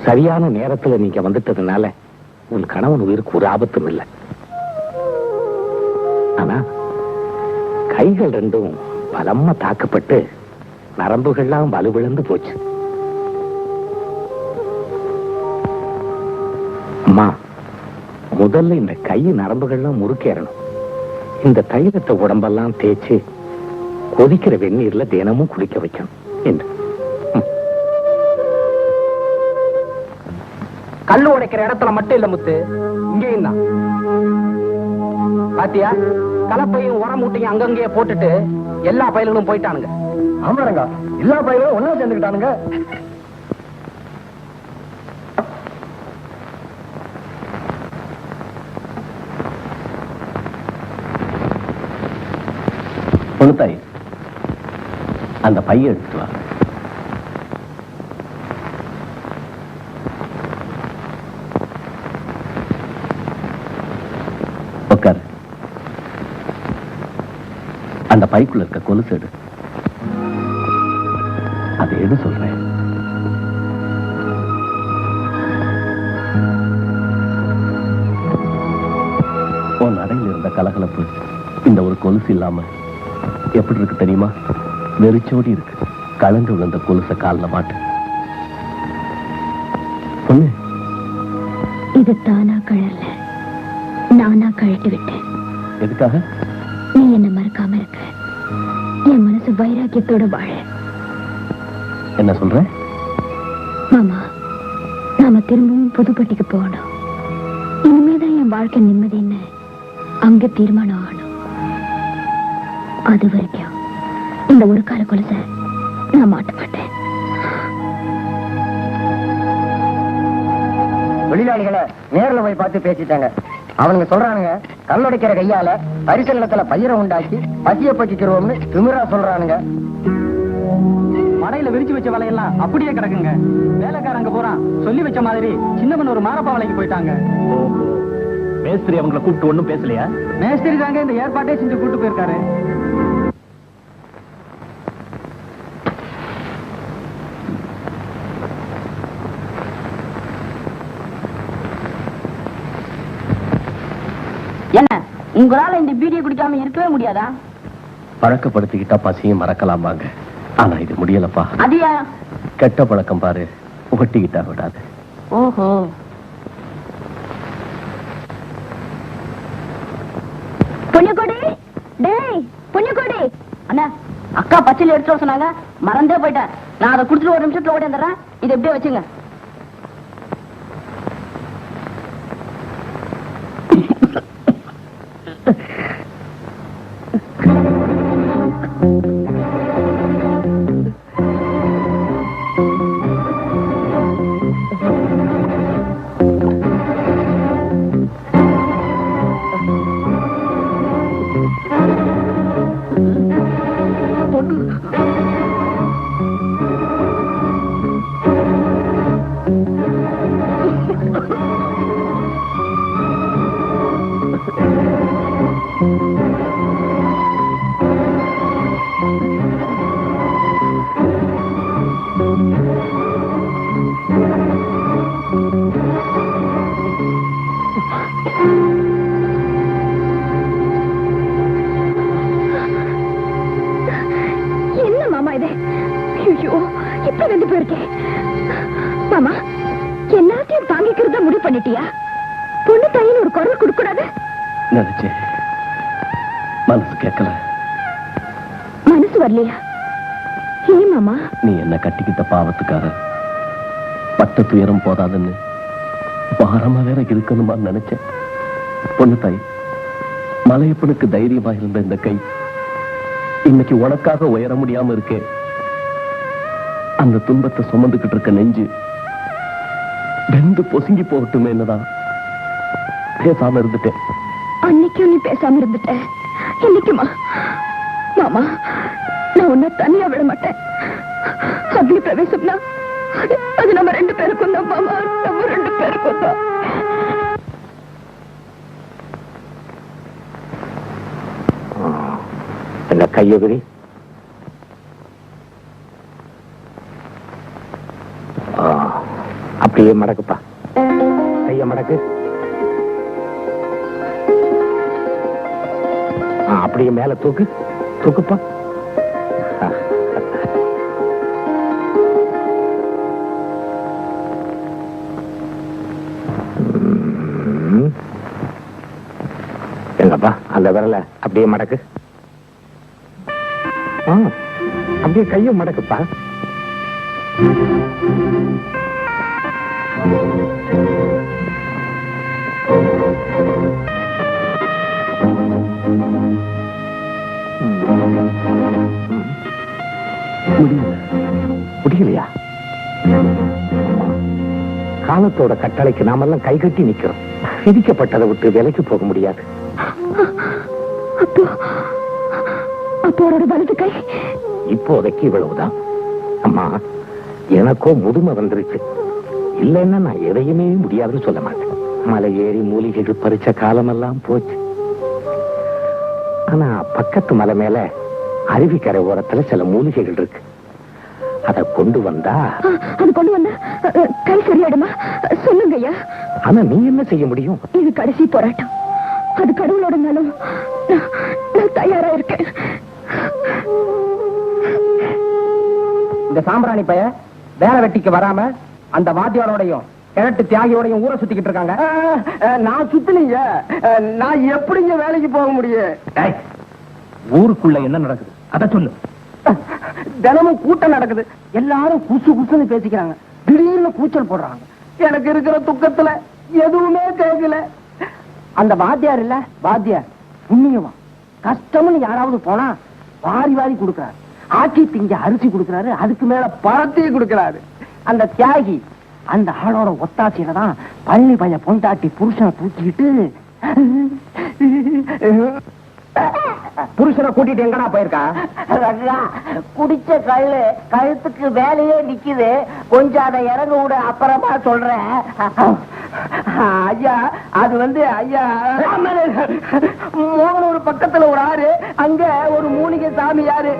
சரியான நேரத்துல நீங்க வந்துட்டதுனால உன் கணவன் உயிருக்கு ஒரு ஆபத்தும் இல்லை. ஆனா கைகள் ரெண்டும் பலமா தாக்கப்பட்டு நரம்புகள்லாம் வலுவிழந்து போச்சு. அம்மா, முதல்ல இந்த கை நரம்புகள்லாம் முறுக்கேறணும். இந்த தைலத்தை உடம்பெல்லாம் தேய்ச்சி கொதிக்கிற வெந்நீர்ல தினமும் குளிக்க வைக்கணும் என்று. கல்லு உடைக்கிற இடத்துல மட்டும் இல்ல முத்து, இங்கேயும் தான். பாத்தியா, கலப்பையும் உரம் மூட்டையும் அங்கங்கேயே போட்டுட்டு எல்லா பயல்களும் போயிட்டானுங்க. ஆமாங்க, எல்லா பயலும் ஒன்னா சேர்ந்துக்கிட்டானுங்க. பொண்ணுத்தாய், அந்த பையன் எடுத்துட்டு வா. உட்காரு. அந்த பைக்குள்ள இருக்க கொலுசு எடு. அதை எடு சொல்றேன். உன் நடையில் இருந்த கலகலப்பு இந்த ஒரு கொலுசு இல்லாம எப்படி இருக்கு தெரியுமா? வெறிச்சோடி இருக்கு. கலந்து விழுந்த கொலுச கால்ல மாட்டு. பொண்ணு, இது தானா கழல, நானா கழட்டி விட்டேன். எதுக்காக? நீ என்ன மறக்காம இருக்க, என் மனசு வைராக்கியத்தோட வாழ. என்ன சொல்ற? மாமா, நாம திரும்பவும் புதுப்பட்டிக்கு போகணும். இனிமேதான் என் வாழ்க்கை நிம்மதின்னு அங்க தீர்மானம் ஆகணும். அது வரைக்கும் இந்த ஒரு கால கொலுச நான் மாட்ட மாட்டேன். தொழிலாளிகளை நேரில் போய் பார்த்து பேசிட்டாங்க. அவனுங்க சொல்றானுங்க, கல்லுடைக்கிற கையால பரிசல் நிலத்துல பயிரை உண்டாக்கி பசிய பக்கிக்கிறோம்னு திமிரா சொல்றானுங்க. மடையில விரிச்சு வச்ச வலையெல்லாம் அப்படியே கிடக்குங்க. வேலைக்காரங்க போறான் சொல்லி வச்ச மாதிரி சின்னவன் ஒரு மாரப்பா வலைக்கு போயிட்டாங்க. மேஸ்திரி அவங்களை கூப்பிட்டு ஒண்ணும் பேசலையா? மேஸ்திரி தாங்க இந்த ஏற்பாட்டே செஞ்சு கூட்டு போயிருக்காரு. என்ன, உங்களால இந்த பீடியை குடிக்காம இருக்கவே முடியாதா? பழக்கப்படுத்திக்கிட்டா பசியும் மறக்கலாமாங்க. ஆனா இது முடியலப்பா. அதியா கெட்ட பழக்கம் பாரு, ஒட்டிக்கிட்டா விடாது. ஓஹோ, பொண்ணுக்கோடி, டேய் பொண்ணுக்கோடி. அண்ணா, அக்கா பச்சையில எடுத்து சொன்னாங்க, மறந்தே போயிட்டேன். நான் அதை குடுத்துட்டு ஒரு நிமிஷத்துல ஓடி வந்துடுறேன். இதை எப்படியே வச்சுங்க. என்ன மாமா இது? ஐயோ, இப்ப வந்து போயிருக்கேன். மாமா, எல்லாத்தையும் தாங்கிக்கிறத முடிவு பண்ணிட்டியா? பொண்ணு தாயின்னு ஒரு குரல் கொடுக்கூடாது நினைச்சேன், மனசு கேட்கல. மனசு வரலையா? ஏன் மாமா? நீ என்ன கட்டிக்கிட்ட பாவத்துக்காக பட்ட துயரம் போதாதுன்னு பாரமா வேற இருக்கணுமா நினைச்சேன். பொண்ணு தாய், மலையப்பனுக்கு தைரியமா இருந்த இந்த கை இன்னைக்கு உனக்காக உயர முடியாம இருக்கே. அந்த துன்பத்தை சுமந்துகிட்டு இருக்க நெஞ்சு வெந்து பொசுங்கி போகட்டுமே என்னதான் பேசாம இருந்துட்டேன். அன்னைக்கும் நீ பேசாம இருந்துட்ட, இன்னைக்குமா? மாமா, நான் உன்னை தனியா விட மாட்டேன். அக்னி பிரவேசம்னா அது நம்ம ரெண்டு பேருக்கும் தான் மாமா, நம்ம ரெண்டு பேருக்கும் தான். என்ன கையகுரி? அப்படியே மடக்குப்பா, கைய மடக்கு. அப்படியே மேல தூக்கு, தூக்குப்பா. எங்கப்பா அந்த விரல அப்படியே மடக்கு. அப்படியே கையும் மடக்குப்பா. முடியலையா? காலத்தோட கட்டளைக்கு நாமெல்லாம் கை கட்டி நிக்கிறோம். விதிக்கப்பட்டதை விட்டு விலைக்கு போக முடியாது. வலது கை இப்போதைக்கு இவ்வளவுதான். அம்மா, எனக்கோ முதுமை வந்துருச்சு. இல்லைன்னா நான் எதையுமே முடியாதுன்னு சொல்ல மாட்டேன். மலை ஏறி மூலிகைகள் பறிச்ச காலமெல்லாம் போச்சு. ஆனா பக்கத்து மலை மேல அருவிக்கரை ஓரத்துல சில மூலிகைகள் இருக்கு. அதை கொண்டு வந்தா கை சரியாடுமா? சொல்லுங்க ஐயா. ஆனா நீ என்ன செய்ய முடியும்? இது கடைசி போராட்டம். அது கடவுளோட நாளும் நான் தயாரா இருக்கேன். இந்த சாம்பிராணி பைய வேலை வெட்டிக்கு வராம அந்த வாத்தியாரோடையும் கிழட்டு தியாகியோடையும் ஊரை சுத்திக்கிட்டு இருக்காங்க. நான் சுத்தினீங்க, நான் எப்படிங்க வேலைக்கு போக முடியும்? ஊருக்குள்ள என்ன நடக்குது அத சொல்லு. தினமும் கூட்டம் நடக்குது. எல்லாரும் குசு குசுன்னு பேசிக்கிறாங்க. திடீர்னு கூச்சல் போடுறாங்க. எனக்கு இருக்கிற துக்கத்துல எதுவுமே கேட்கல. அந்த வாத்தியார் இல்ல, வாத்தியார் புண்ணியமா கஷ்டம்னு யாராவது போனா வாரி வாரி கொடுக்கிறாரு. ஆக்கி திங்க அரிசி கொடுக்கிறாரு. அதுக்கு மேல பழத்தையே கொடுக்கிறாரு. அந்த தியாகி அந்த ஆளோட ஒத்தாச்சியில தான் பள்ளி பைய பொண்டாட்டி புருஷனை தூக்கிட்டு புருஷனை கூட்டிட்டு எங்கடா போயிருக்கா? குடிச்ச கல்லு கழுத்துக்கு வேலையே நிக்குது. கொஞ்சம் அதை இறங்க விட, அப்புறமா சொல்றேன். ஐயா, அது வந்து ஐயா மோகனூர் பக்கத்துல ஒரு ஆறு, அங்க ஒரு மூலிகை சாமி யாரு.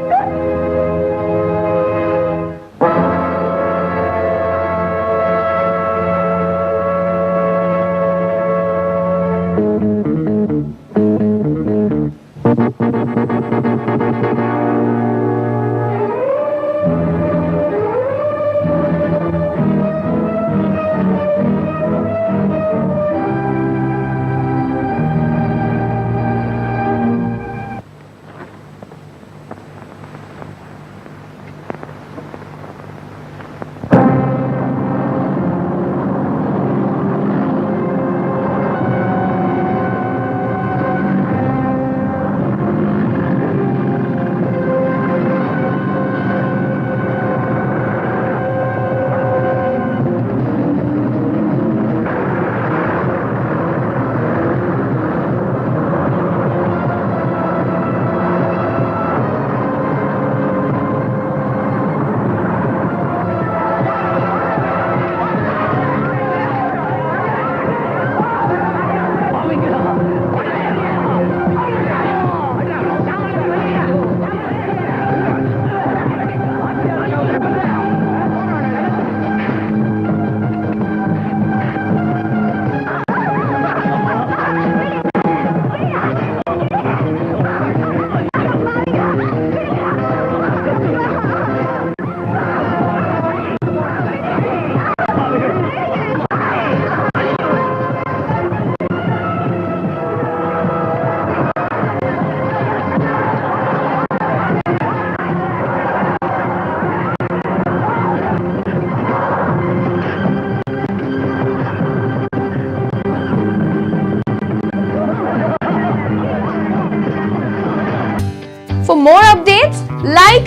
For more updates, like,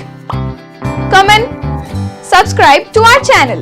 comment, subscribe to our channel.